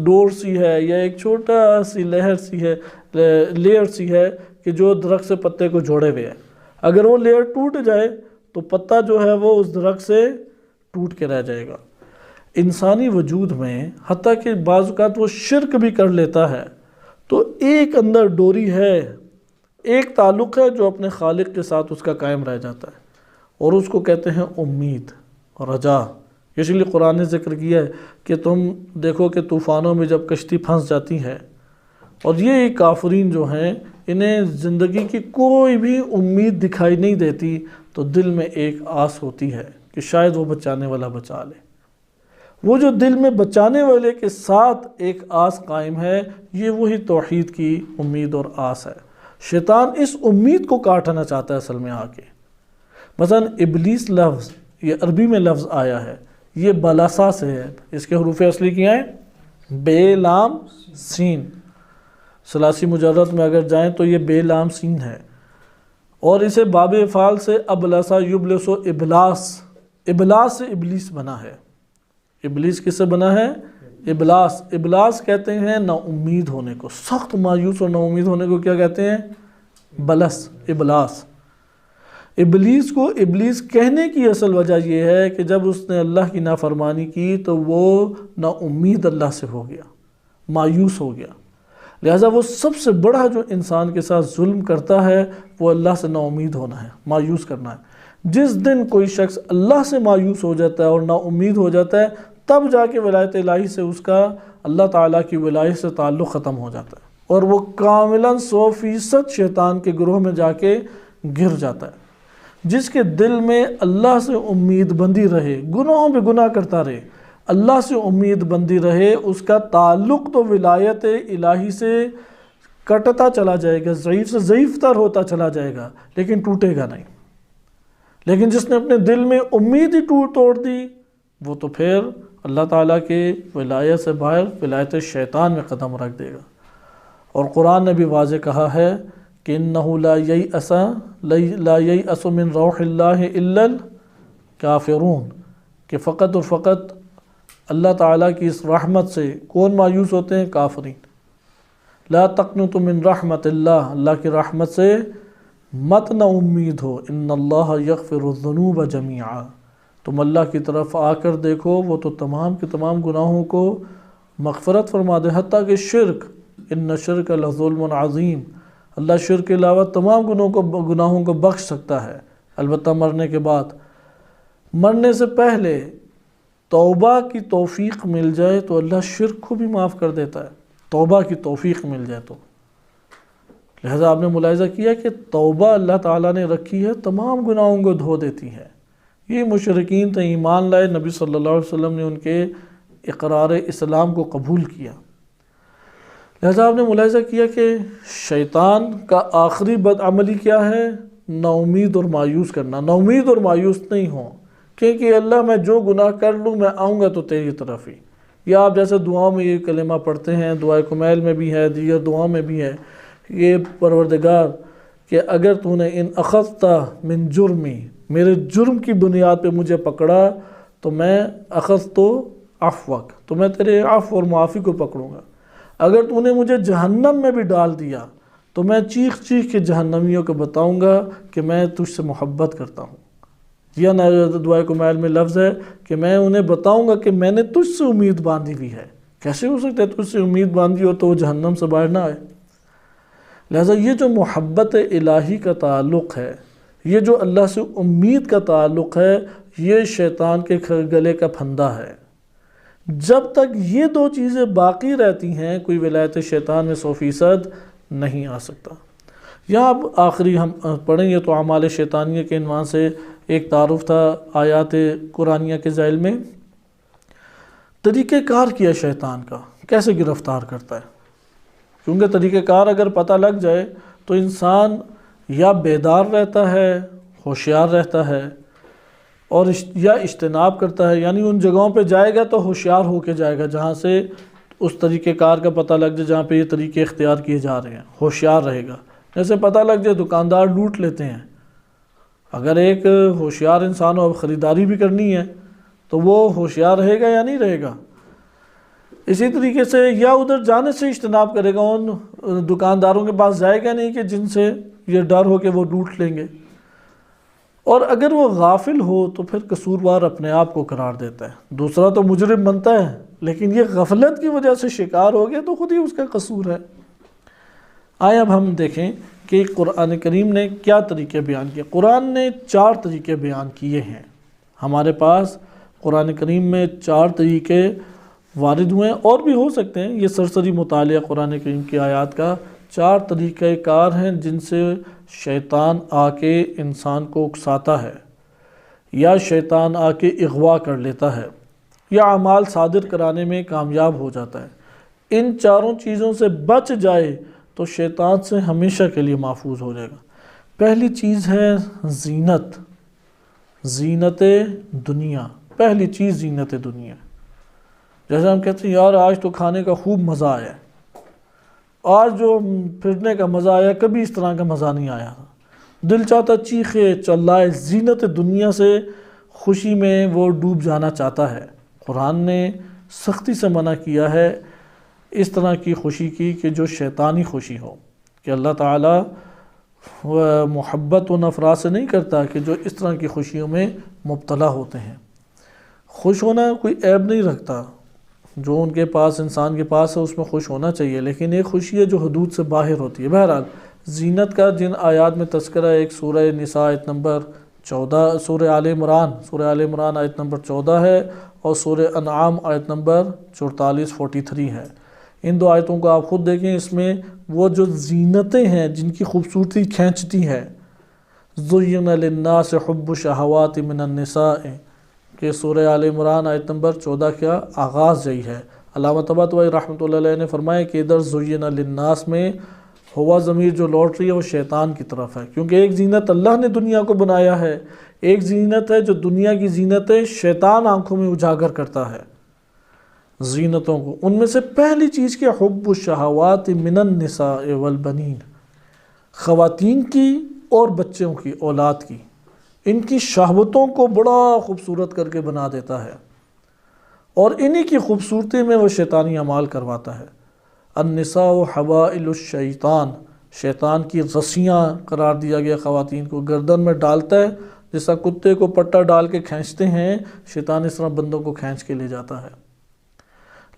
ڈور سی ہے یا ایک چھوٹا سی لیئر سی ہے کہ جو درخت سے پتے کو جوڑے ہوئے ہے. اگر وہ لیئر ٹوٹ جائے تو پتا جو ہے وہ اس درخت سے ٹوٹ کے رہ جائے گا. انسانی وجود میں حتیٰ کہ بعض اوقات وہ شرک بھی کر لیتا ہے تو ایک اندر ڈوری ہے، ایک تعلق ہے جو اپنے خالق کے ساتھ اس کا قائم رہ جاتا ہے، اور اس کو کہتے ہیں امید اور رجا. اس لیے قرآن نے ذکر کیا ہے کہ تم دیکھو کہ طوفانوں میں جب کشتی پھنس جاتی ہے اور یہ کافرین جو ہیں انہیں زندگی کی کوئی بھی امید دکھائی نہیں دیتی تو دل میں ایک آس ہوتی ہے کہ شاید وہ بچانے والا بچا لے. وہ جو دل میں بچانے والے کے ساتھ ایک آس قائم ہے، یہ وہی توحید کی امید اور آس ہے. شیطان اس امید کو کاٹنا چاہتا ہے اصل میں آ کے. مثلا ابلیس لفظ یہ عربی میں لفظ آیا ہے، یہ بلاسا سے ہے. اس کے حروف اصلی کیا ہیں؟ بے لام سین. ثلاثی مجرد میں اگر جائیں تو یہ بے لام سین ہے، اور اسے باب افعال سے ابلسا یبلس و ابلاس، ابلاس سے ابلیس بنا ہے. ابلیس کس سے بنا ہے؟ ابلاس. ابلاس کہتے ہیں نا امید ہونے کو، سخت مایوس اور نا امید ہونے کو کیا کہتے ہیں؟ بلس، ابلاس. ابلیس کو ابلیس کہنے کی اصل وجہ یہ ہے کہ جب اس نے اللہ کی نافرمانی کی تو وہ نا امید اللہ سے ہو گیا، مایوس ہو گیا. لہٰذا وہ سب سے بڑا جو انسان کے ساتھ ظلم کرتا ہے وہ اللہ سے نا امید ہونا ہے، مایوس کرنا ہے. جس دن کوئی شخص اللہ سے مایوس ہو جاتا ہے اور نا امید ہو جاتا ہے، تب جا کے ولایت الہی سے اس کا اللہ تعالیٰ کی ولایت سے تعلق ختم ہو جاتا ہے، اور وہ کاملاً 100% شیطان کے گروہ میں جا کے گر جاتا ہے. جس کے دل میں اللہ سے امید بندی رہے، گناہوں پہ گناہ کرتا رہے، اللہ سے امید بندی رہے، اس کا تعلق تو ولایت الہی سے کٹتا چلا جائے گا، ضعیف سے ضعیف تر ہوتا چلا جائے گا، لیکن ٹوٹے گا نہیں. لیکن جس نے اپنے دل میں امید ہی توڑ دی، وہ تو پھر اللہ تعالیٰ کے ولایت سے باہر ولایت شیطان میں قدم رکھ دے گا. اور قرآن نے بھی واضح کہا ہے کہ انَّهُ لَا يَيْأَسُ مِن رَوْحِ اللَّهِ إِلَّا الْكَافِرُونَ، کہ فقط اور فقط اللہ تعالیٰ کی اس رحمت سے کون مایوس ہوتے ہیں؟ کافرین. لا تقنطوا من رحمت اللہ، اللہ کی رحمت سے مت نہ امید ہو، ان اللہ یغفر الذنوب جمیعا، تم اللہ کی طرف آ کر دیکھو، وہ تو تمام کے تمام گناہوں کو مغفرت فرما دے، حتیٰ کہ شرک، ان شرک لظلم عظیم، اللہ شرک کے علاوہ تمام گناہوں کو بخش سکتا ہے، البتہ مرنے کے بعد۔ مرنے سے پہلے توبہ کی توفیق مل جائے تو اللہ شرک کو بھی معاف کر دیتا ہے، توبہ کی توفیق مل جائے تو۔ لہذا آپ نے ملاحظہ کیا کہ توبہ اللہ تعالیٰ نے رکھی ہے، تمام گناہوں کو دھو دیتی ہے۔ یہ مشرکین تھے، ایمان لائے، نبی صلی اللہ علیہ وسلم نے ان کے اقرار اسلام کو قبول کیا۔ لہذا آپ نے ملاحظہ کیا کہ شیطان کا آخری بدعملی کیا ہے؟ نا امید اور مایوس کرنا۔ نا امید اور مایوس نہیں ہوں کہ اللہ میں جو گناہ کر لوں میں آؤں گا تو تیری طرف ہی۔ یا آپ جیسے دعاؤں میں یہ کلمہ پڑھتے ہیں، دعائے کمیل میں بھی ہے، دیگر دعاؤں میں بھی ہے، یہ پروردگار کہ اگر تو نے ان اخذت من جرمی، میرے جرم کی بنیاد پہ مجھے پکڑا تو میں اخذت عفوک، تو میں تیرے عفو اور معافی کو پکڑوں گا۔ اگر تو نے مجھے جہنم میں بھی ڈال دیا تو میں چیخ چیخ کے جہنمیوں کو بتاؤں گا کہ میں تجھ سے محبت کرتا ہوں۔ یا دعائے کمیل میں لفظ ہے کہ میں انہیں بتاؤں گا کہ میں نے تجھ سے امید باندھی ہوئی ہے۔ کیسے ہو سکتا ہے تجھ سے امید باندھی ہو تو وہ جہنم سے باہر نہ آئے؟ لہذا یہ جو محبت الہی کا تعلق ہے، یہ جو اللہ سے امید کا تعلق ہے، یہ شیطان کے گلے کا پھندا ہے۔ جب تک یہ دو چیزیں باقی رہتی ہیں کوئی ولایت شیطان میں 100% نہیں آ سکتا۔ یہاں اب آخری ہم پڑھیں گے تو اعمال شیطانیہ کے عنوان سے ایک تعارف تھا آیات قرآنیہ کے ذیل میں۔ طریقہ کار کیا شیطان کا، کیسے گرفتار کرتا ہے، کیونکہ طریقہ کار اگر پتہ لگ جائے تو انسان یا بیدار رہتا ہے، ہوشیار رہتا ہے، اور یا اجتناب کرتا ہے، یعنی ان جگہوں پہ جائے گا تو ہوشیار ہو کے جائے گا جہاں سے اس طریقہ کار کا پتہ لگ جائے، جہاں پہ یہ طریقے اختیار کیے جا رہے ہیں، ہوشیار رہے گا۔ جیسے پتہ لگ جائے دکاندار لوٹ لیتے ہیں، اگر ایک ہوشیار انسان ہو، خریداری بھی کرنی ہے تو وہ ہوشیار رہے گا یا نہیں رہے گا؟ اسی طریقے سے یا ادھر جانے سے اجتناب کرے گا، ان دکانداروں کے پاس جائے گا نہیں کہ جن سے یہ ڈر ہو کہ وہ لوٹ لیں گے۔ اور اگر وہ غافل ہو تو پھر قصوروار اپنے آپ کو قرار دیتا ہے، دوسرا تو مجرم بنتا ہے، لیکن یہ غفلت کی وجہ سے شکار ہو گیا تو خود ہی اس کا قصور ہے۔ آئے اب ہم دیکھیں کہ قرآن کریم نے کیا طریقے بیان کیے۔ قرآن نے 4 طریقے بیان کیے ہیں، ہمارے پاس قرآن کریم میں 4 طریقے وارد ہوئے ہیں، اور بھی ہو سکتے ہیں، یہ سرسری مطالعہ قرآن کریم کی آیات کا 4 طریقہ کار ہیں جن سے شیطان آ کے انسان کو اکساتا ہے، یا شیطان آ کے اغوا کر لیتا ہے، یا اعمال صادر کرانے میں کامیاب ہو جاتا ہے۔ ان 4 چیزوں سے بچ جائے تو شیطان سے ہمیشہ کے لیے محفوظ ہو جائے گا۔ پہلی چیز ہے زینت، زینت دنیا۔ پہلی چیز زینت دنیا، جیسے ہم کہتے ہیں یار آج تو کھانے کا خوب مزہ آیا، آج جو پھرنے کا مزہ آیا کبھی اس طرح کا مزہ نہیں آیا، دل چاہتا چیخے چلائے، زینت دنیا سے خوشی میں وہ ڈوب جانا چاہتا ہے۔ قرآن نے سختی سے منع کیا ہے اس طرح کی خوشی کی کہ جو شیطانی خوشی ہو، کہ اللہ تعالیٰ محبت ان افراد سے نہیں کرتا کہ جو اس طرح کی خوشیوں میں مبتلا ہوتے ہیں۔ خوش ہونا کوئی عیب نہیں رکھتا، جو ان کے پاس انسان کے پاس ہے اس میں خوش ہونا چاہیے، لیکن ایک خوشی ہے جو حدود سے باہر ہوتی ہے۔ بہرحال زینت کا جن آیات میں تذکرہ ہے، ایک سورہ نساء آیت نمبر 14، سورہ آل عمران آیت نمبر 14 ہے، اور سورہ انعام آیت نمبر 44 ہے۔ ان 2 آیتوں کو آپ خود دیکھیں، اس میں وہ جو زینتیں ہیں جن کی خوبصورتی کھینچتی ہے، زُيِّنَ لِلنَّاسِ حُبُّ الشَّهَوَاتِ مِنَ النِّسَاءِ، کہ سورہ آل عمران آیت نمبر 14 کا آغاز یہی ہے۔ علامہ طباطبائی رحمۃ اللہ علیہ نے فرمایا کہ ادھر زُيِّنَ لِلنَّاسِ میں ہوا ضمیر جو لوٹ رہی ہے وہ شیطان کی طرف ہے، کیونکہ ایک زینت اللہ نے دنیا کو بنایا ہے، ایک زینت ہے جو دنیا کی زینتیں شیطان آنکھوں میں اجاگر کرتا ہے زینتوں کو۔ ان میں سے پہلی چیز کہ حب الشہوات من النساء والبنین، خواتین کی اور بچوں کی، اولاد کی، ان کی شہوتوں کو بڑا خوبصورت کر کے بنا دیتا ہے، اور انہی کی خوبصورتی میں وہ شیطانی اعمال کرواتا ہے۔ النساء حوائل الشیطان، شیطان کی رسیاں قرار دیا گیا خواتین کو، گردن میں ڈالتا ہے جیسا کتے کو پٹا ڈال کے کھینچتے ہیں، شیطان اس طرح بندوں کو کھینچ کے لے جاتا ہے۔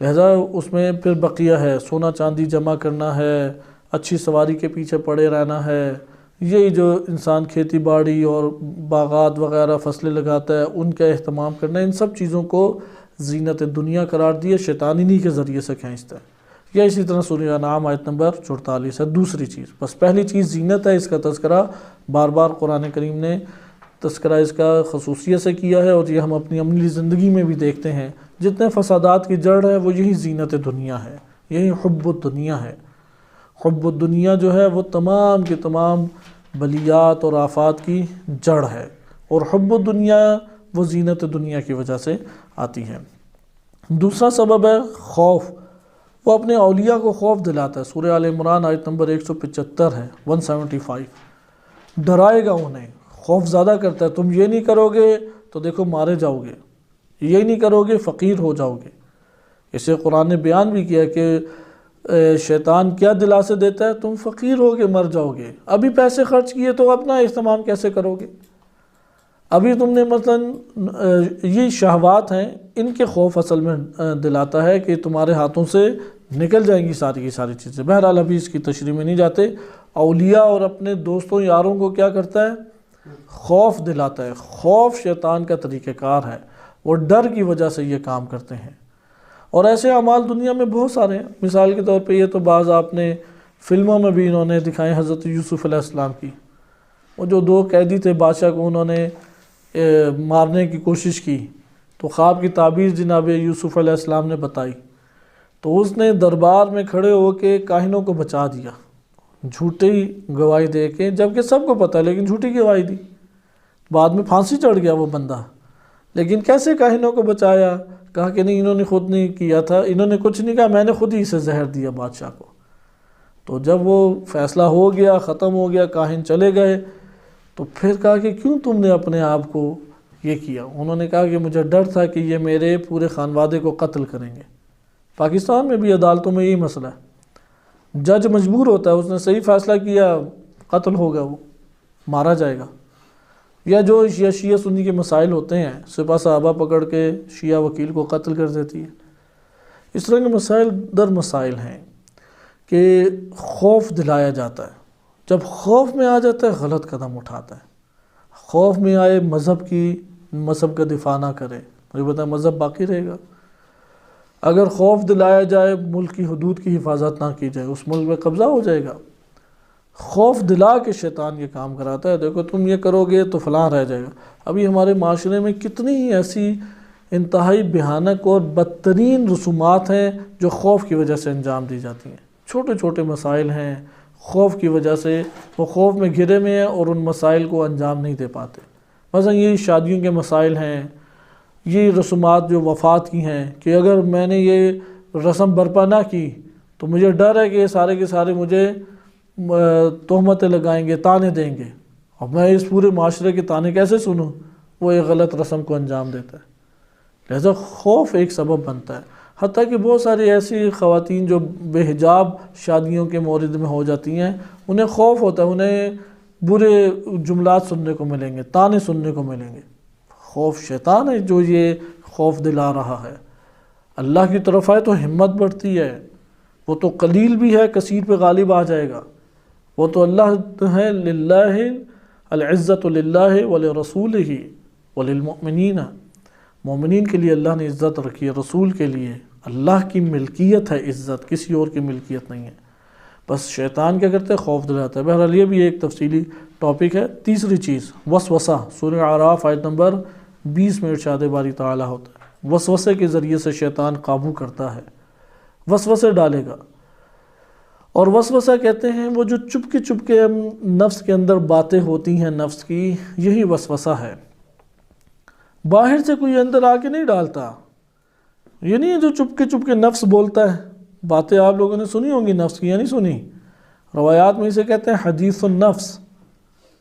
لہذا اس میں پھر بقیہ ہے، سونا چاندی جمع کرنا ہے، اچھی سواری کے پیچھے پڑے رہنا ہے، یہی جو انسان کھیتی باڑی اور باغات وغیرہ فصلیں لگاتا ہے ان کا اہتمام کرنا، ان سب چیزوں کو زینت دنیا قرار دیا، شیطان انہی کے ذریعے سے کھینچتا ہے۔ یا اسی طرح سورہ انعام آیت نمبر 44 ہے۔ دوسری چیز، بس پہلی چیز زینت ہے، اس کا تذکرہ بار بار قرآن کریم نے تذکرہ اس کا خصوصیت سے کیا ہے، اور یہ ہم اپنی عملی زندگی میں بھی دیکھتے ہیں، جتنے فسادات کی جڑ ہے وہ یہی زینت دنیا ہے، یہی حب الدنیا ہے۔ حب الدنیا جو ہے وہ تمام کے تمام بلیات اور آفات کی جڑ ہے، اور حب الدنیا وہ زینت دنیا کی وجہ سے آتی ہے۔ دوسرا سبب ہے خوف، وہ اپنے اولیاء کو خوف دلاتا ہے۔ سورہ آل عمران آیت نمبر 175 ہے، 175، ڈرائے گا انہیں، خوف زیادہ کرتا ہے، تم یہ نہیں کرو گے تو دیکھو مارے جاؤ گے، یہ نہیں کرو گے فقیر ہو جاؤ گے۔ اسے قرآن نے بیان بھی کیا کہ شیطان کیا دلاسے دیتا ہے، تم فقیر ہو کے مر جاؤ گے، ابھی پیسے خرچ کیے تو اپنا اہتمام کیسے کرو گے، ابھی تم نے مثلا یہ شہوات ہیں، ان کے خوف اصل میں دلاتا ہے کہ تمہارے ہاتھوں سے نکل جائیں گی ساری کی ساری چیزیں۔ بہرحال ابھی اس کی تشریح میں نہیں جاتے۔ اولیاء اور اپنے دوستوں یاروں کو کیا کرتا ہے؟ خوف دلاتا ہے۔ خوف شیطان کا طریقہ کار ہے، وہ ڈر کی وجہ سے یہ کام کرتے ہیں، اور ایسے اعمال دنیا میں بہت سارے ہیں۔ مثال کے طور پہ یہ تو بعض آپ نے فلموں میں بھی انہوں نے دکھائے، حضرت یوسف علیہ السلام کی، وہ جو 2 قیدی تھے، بادشاہ کو انہوں نے مارنے کی کوشش کی، تو خواب کی تعبیر جناب یوسف علیہ السلام نے بتائی، تو اس نے دربار میں کھڑے ہو کے کاہنوں کو بچا دیا، جھوٹی گواہی دے کے، جبکہ سب کو پتہ ہے لیکن جھوٹی گواہی دی، بعد میں پھانسی چڑھ گیا وہ بندہ، لیکن کیسے کاہنوں کو بچایا؟ کہا کہ نہیں انہوں نے خود نہیں کیا تھا، انہوں نے کچھ نہیں کہا، میں نے خود ہی اسے زہر دیا بادشاہ کو۔ تو جب وہ فیصلہ ہو گیا، ختم ہو گیا، کاہن چلے گئے، تو پھر کہا کہ کیوں تم نے اپنے آپ کو یہ کیا؟ انہوں نے کہا کہ مجھے ڈر تھا کہ یہ میرے پورے خانوادے کو قتل کریں گے۔ پاکستان میں بھی عدالتوں میں یہی مسئلہ ہے، جج مجبور ہوتا ہے، اس نے صحیح فیصلہ کیا، قتل ہوگا، وہ مارا جائے گا۔ یا جو شیعہ سنی کے مسائل ہوتے ہیں، سپہ صحابہ پکڑ کے شیعہ وکیل کو قتل کر دیتی ہے۔ اس طرح کے مسائل در مسائل ہیں کہ خوف دلایا جاتا ہے، جب خوف میں آ جاتا ہے غلط قدم اٹھاتا ہے۔ خوف میں آئے مذہب کا دفاع نہ کرے، مجھے بتائیں مذہب باقی رہے گا؟ اگر خوف دلایا جائے ملک کی حدود کی حفاظت نہ کی جائے، اس ملک میں قبضہ ہو جائے گا۔ خوف دلا کے شیطان یہ کام کراتا ہے، دیکھو تم یہ کرو گے تو فلاں رہ جائے گا۔ ابھی ہمارے معاشرے میں کتنی ہی ایسی انتہائی بھیانک اور بدترین رسومات ہیں جو خوف کی وجہ سے انجام دی جاتی ہیں۔ چھوٹے چھوٹے مسائل ہیں، خوف کی وجہ سے وہ خوف میں گھرے میں ہیں اور ان مسائل کو انجام نہیں دے پاتے۔ مثلا یہ شادیوں کے مسائل ہیں، یہ رسومات جو وفات کی ہیں کہ اگر میں نے یہ رسم برپا نہ کی تو مجھے ڈر ہے کہ یہ سارے کے سارے مجھے تہمتیں لگائیں گے، تانے دیں گے، اور میں اس پورے معاشرے کے تانے کیسے سنوں؟ وہ ایک غلط رسم کو انجام دیتا ہے۔ لہذا خوف ایک سبب بنتا ہے، حتیٰ کہ بہت ساری ایسی خواتین جو بے حجاب شادیوں کے مورد میں ہو جاتی ہیں، انہیں خوف ہوتا ہے، انہیں برے جملات سننے کو ملیں گے، تانے سننے کو ملیں گے۔ خوف شیطان ہے جو یہ خوف دلا رہا ہے۔ اللہ کی طرف آئے تو ہمت بڑھتی ہے، وہ تو قلیل بھی ہے کثیر پہ غالب آ جائے گا۔ وہ تو اللہ ہے، للہ العزت للہ ولرسولہ وللمؤمنین، مومنین کے لیے اللہ نے عزت رکھی ہے، رسول کے لیے اللہ کی ملکیت ہے عزت، کسی اور کی ملکیت نہیں ہے۔ بس شیطان کیا کرتا ہے؟ خوف دلاتا ہے۔ بہرحال یہ بھی ایک تفصیلی ٹاپک ہے۔ تیسری چیز وسوسہ، سورہ اعراف آیت نمبر 20 میں ارشاد باری تعالیٰ ہوتا ہے، وسوسے کے ذریعے سے شیطان قابو کرتا ہے، وسوسے ڈالے گا۔ اور وسوسہ کہتے ہیں وہ جو چپ کے نفس کے اندر باتیں ہوتی ہیں نفس کی، یہی وسوسہ ہے۔ باہر سے کوئی اندر آ کے نہیں ڈالتا، یہ نہیں ہے جو چپ کے نفس بولتا ہے۔ باتیں آپ لوگوں نے سنی ہوں گی نفس کی، یا نہیں سنی؟ روایات میں اسے کہتے ہیں حدیث النفس،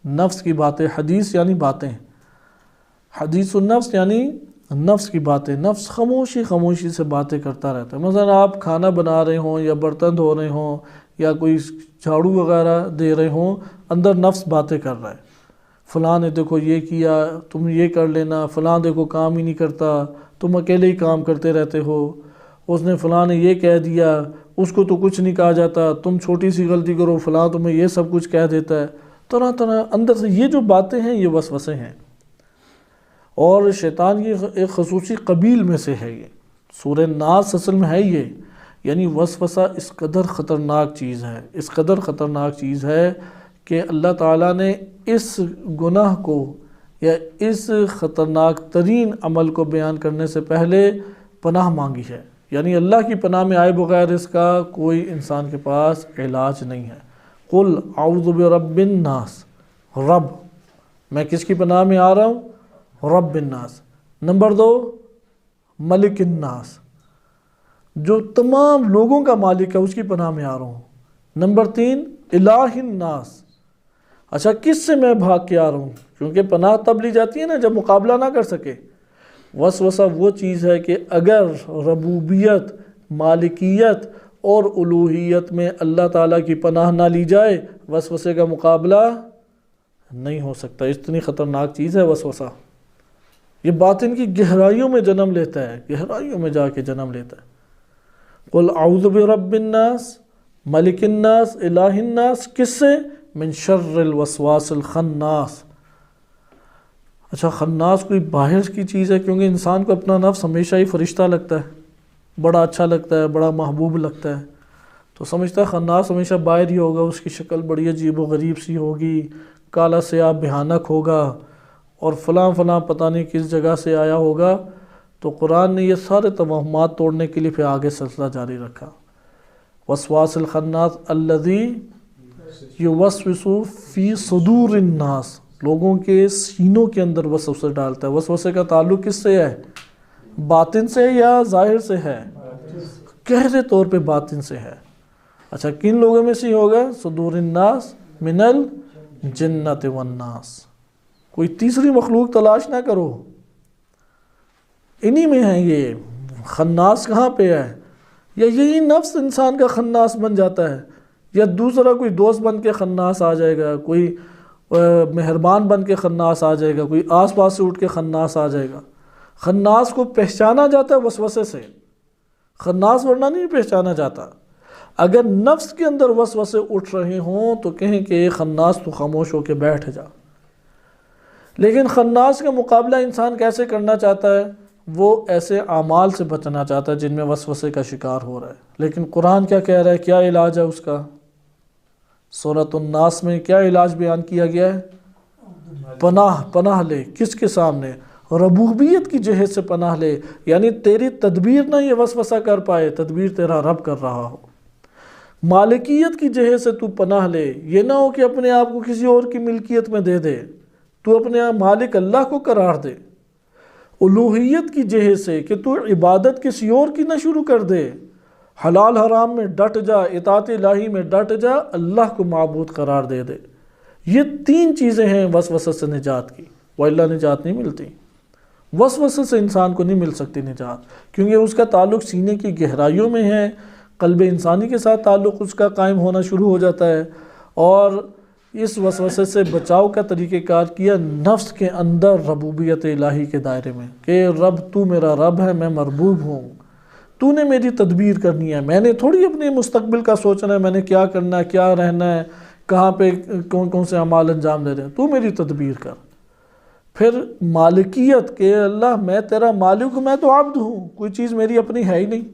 نفس کی باتیں۔ حدیث یعنی باتیں، حدیث النفس یعنی نفس کی باتیں، نفس خاموشی سے باتیں کرتا رہتا ہے۔ مثلا آپ کھانا بنا رہے ہوں یا برتن دھو رہے ہوں یا کوئی جھاڑو وغیرہ دے رہے ہوں، اندر نفس باتیں کر رہا ہے، فلاں نے دیکھو یہ کیا، تم یہ کر لینا، فلاں دیکھو کام ہی نہیں کرتا، تم اکیلے ہی کام کرتے رہتے ہو، اس نے فلاں نے یہ کہہ دیا، اس کو تو کچھ نہیں کہا جاتا، تم چھوٹی سی غلطی کرو فلاں تمہیں یہ سب کچھ کہہ دیتا ہے۔ طرح طرح اندر سے یہ جو باتیں ہیں یہ وسوسے ہیں، اور شیطان کی ایک خصوصی قبیل میں سے ہے۔ یہ سورہ ناس اصل میں ہے یہ، یعنی وسوسہ اس قدر خطرناک چیز ہے، اس قدر خطرناک چیز ہے کہ اللہ تعالیٰ نے اس گناہ کو یا اس خطرناک ترین عمل کو بیان کرنے سے پہلے پناہ مانگی ہے، یعنی اللہ کی پناہ میں آئے بغیر اس کا کوئی انسان کے پاس علاج نہیں ہے۔ قل اعوذ برب الناس، رب، میں کس کی پناہ میں آ رہا ہوں؟ رب الناس۔ نمبر 2، ملک الناس، جو تمام لوگوں کا مالک ہے اس کی پناہ میں آ رہا ہوں۔ نمبر 3، الہ الناس۔ اچھا کس سے میں بھاگ کے آ رہا ہوں؟ کیونکہ پناہ تب لی جاتی ہے نا جب مقابلہ نہ کر سکے۔ وسوسہ وہ چیز ہے کہ اگر ربوبیت، مالکیت اور الوہیت میں اللہ تعالیٰ کی پناہ نہ لی جائے، وسوسے کا مقابلہ نہیں ہو سکتا۔ اتنی خطرناک چیز ہے وسوسہ۔ یہ باطن کی گہرائیوں میں جنم لیتا ہے، گہرائیوں میں جا کے جنم لیتا ہے۔ قل اعوذ برب الناس، ملک الناس، الہ الناس، کس سے؟ من شر الوسواس الخناس۔ اچھا خناس کوئی باہر کی چیز ہے، کیونکہ انسان کو اپنا نفس ہمیشہ ہی فرشتہ لگتا ہے، بڑا اچھا لگتا ہے، بڑا محبوب لگتا ہے، تو سمجھتا ہے خناس ہمیشہ باہر ہی ہوگا، اس کی شکل بڑی عجیب و غریب سی ہوگی، کالا سیاہ بھیانک ہوگا، اور فلاں فلاں پتہ نہیں کس جگہ سے آیا ہوگا۔ تو قرآن نے یہ سارے توہمات توڑنے کے لیے پھر آگے سلسلہ جاری رکھا۔ وسواس الخناس الذی یوسوس فی صدور الناس، لوگوں کے سینوں کے اندر وسوسے ڈالتا ہے۔ وسوسے کا تعلق کس سے ہے؟ باطن سے یا ظاہر سے ہے؟ گہرے طور پہ باطن سے ہے۔ اچھا کن لوگوں میں سے ہوگا؟ صدور الناس من الجنت والناس۔ کوئی تیسری مخلوق تلاش نہ کرو، انہی میں ہے یہ۔ خناس کہاں پہ ہے؟ یا یہی نفس انسان کا خناس بن جاتا ہے، یا دوسرا کوئی دوست بن کے خناس آ جائے گا، کوئی مہربان بن کے خناس آ جائے گا، کوئی آس پاس سے اٹھ کے خناس آ جائے گا۔ خناس کو پہچانا جاتا ہے وسوسے سے، خناس ورنہ نہیں پہچانا جاتا۔ اگر نفس کے اندر وسوسے اٹھ رہے ہوں تو کہیں کہ خناس تو خاموش ہو کے بیٹھ جا۔ لیکن خناس کا مقابلہ انسان کیسے کرنا چاہتا ہے؟ وہ ایسے اعمال سے بچنا چاہتا ہے جن میں وسوسے کا شکار ہو رہا ہے۔ لیکن قرآن کیا کہہ رہا ہے؟ کیا علاج ہے اس کا؟ سورۃ الناس میں کیا علاج بیان کیا گیا ہے؟ پناہ لے۔ کس کے سامنے؟ ربوبیت کی جہت سے پناہ لے، یعنی تیری تدبیر نہ یہ وسوسہ کر پائے، تدبیر تیرا رب کر رہا ہو۔ مالکیت کی جہت سے تو پناہ لے، یہ نہ ہو کہ اپنے آپ کو کسی اور کی ملکیت میں دے دے، تو اپنے مالک اللہ کو قرار دے۔ الوہیت کی جہت سے کہ تو عبادت کسی اور کی نہ شروع کر دے، حلال حرام میں ڈٹ جا، اطاعت الہی میں ڈٹ جا، اللہ کو معبود قرار دے دے۔ یہ 3 چیزیں ہیں وسوسے سے نجات کی، وإلا نجات نہیں ملتی۔ وسوسے سے انسان کو نہیں مل سکتی نجات، کیونکہ اس کا تعلق سینے کی گہرائیوں میں ہے، قلب انسانی کے ساتھ تعلق اس کا قائم ہونا شروع ہو جاتا ہے۔ اور اس وسوسے سے بچاؤ کا طریقہ کار کیا نفس کے اندر ربوبیت الہی کے دائرے میں، کہ رب تو میرا رب ہے، میں مربوب ہوں، تو نے میری تدبیر کرنی ہے، میں نے تھوڑی اپنے مستقبل کا سوچنا ہے، میں نے کیا کرنا ہے، کیا رہنا ہے، کہاں پہ کون کون سے اعمال انجام دے رہے ہیں، تو میری تدبیر کر۔ پھر مالکیت کہ اللہ میں تیرا مالک ہوں، میں تو عبد ہوں، کوئی چیز میری اپنی ہے ہی نہیں،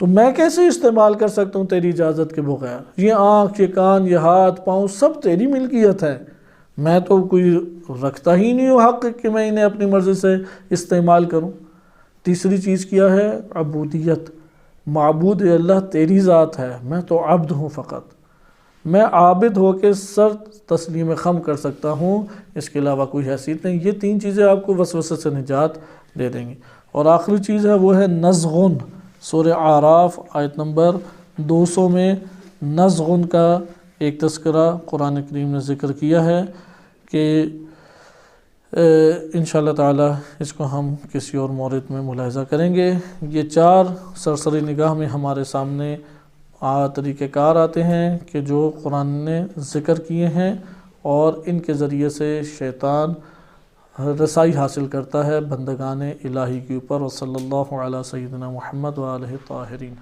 تو میں کیسے استعمال کر سکتا ہوں تیری اجازت کے بغیر؟ یہ آنکھ، یہ کان، یہ ہاتھ، پاؤں سب تیری ملکیت ہے، میں تو کوئی رکھتا ہی نہیں ہوں حق کہ میں انہیں اپنی مرضی سے استعمال کروں۔ تیسری چیز کیا ہے؟ عبودیت، معبود اللہ تیری ذات ہے، میں تو عبد ہوں، فقط میں عابد ہو کے سر تسلیم خم کر سکتا ہوں، اس کے علاوہ کوئی حیثیت نہیں۔ یہ 3 چیزیں آپ کو وسوسے سے نجات دے دیں گی۔ اور آخری چیز ہے وہ ہے نزغن۔ سورہ اعراف آیت نمبر 200 میں نزغن کا ایک تذکرہ قرآن کریم نے ذکر کیا ہے کہ انشاءاللہ تعالی اس کو ہم کسی اور مورد میں ملاحظہ کریں گے۔ یہ 4 سرسری نگاہ میں ہمارے سامنے طریقہ کار آتے ہیں کہ جو قرآن نے ذکر کیے ہیں، اور ان کے ذریعے سے شیطان رسائی حاصل کرتا ہے بندگان الہی کے اوپر۔ وصلی اللہ علی سیدنا محمد و آلہ الطاہرین۔